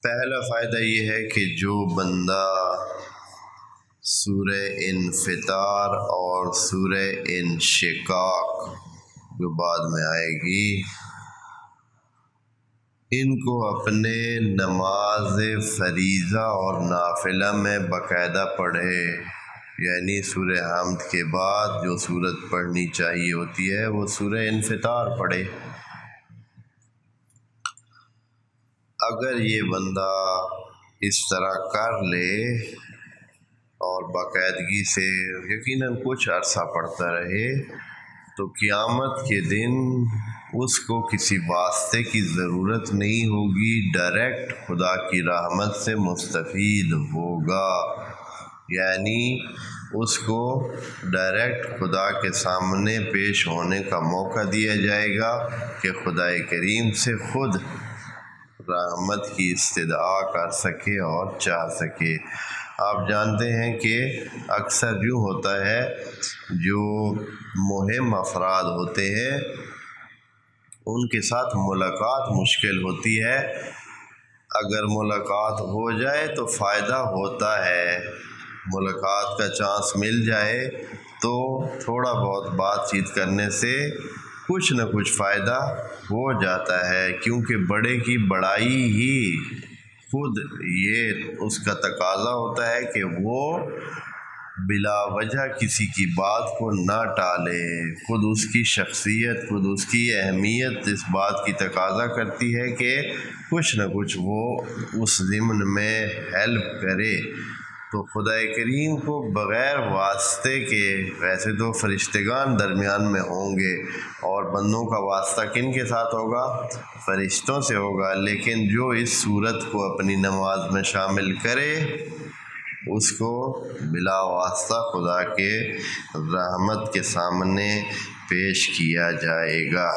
پہلا فائدہ یہ ہے کہ جو بندہ سورہ انفطار اور سورہ انشقاق جو بعد میں آئے گی ان کو اپنے نماز فریضہ اور نافلہ میں باقاعدہ پڑھے، یعنی سورہ حمد کے بعد جو سورت پڑھنی چاہیے ہوتی ہے وہ سورہ انفطار پڑھے۔ اگر یہ بندہ اس طرح کر لے اور باقاعدگی سے یقیناً کچھ عرصہ پڑھتا رہے تو قیامت کے دن اس کو کسی واسطے کی ضرورت نہیں ہوگی، ڈائریکٹ خدا کی رحمت سے مستفید ہوگا، یعنی اس کو ڈائریکٹ خدا کے سامنے پیش ہونے کا موقع دیا جائے گا کہ خدا کریم سے خود رحمت کی استدعا کر سکے اور چاہ سکے۔ آپ جانتے ہیں کہ اکثر یوں ہوتا ہے جو مہم افراد ہوتے ہیں ان کے ساتھ ملاقات مشکل ہوتی ہے، اگر ملاقات ہو جائے تو فائدہ ہوتا ہے، ملاقات کا چانس مل جائے تو تھوڑا بہت بات چیت کرنے سے کچھ نہ کچھ فائدہ ہو جاتا ہے، کیونکہ بڑے کی بڑائی ہی خود یہ اس کا تقاضا ہوتا ہے کہ وہ بلا وجہ کسی کی بات کو نہ ٹالے، خود اس کی شخصیت، خود اس کی اہمیت اس بات کی تقاضا کرتی ہے کہ کچھ نہ کچھ وہ اس ضمن میں ہیلپ کرے۔ تو خدا کریم کو بغیر واسطے کے، ویسے تو فرشتگان درمیان میں ہوں گے اور بندوں کا واسطہ کن کے ساتھ ہوگا؟ فرشتوں سے ہوگا، لیکن جو اس صورت کو اپنی نماز میں شامل کرے اس کو بلا واسطہ خدا کے رحمت کے سامنے پیش کیا جائے گا۔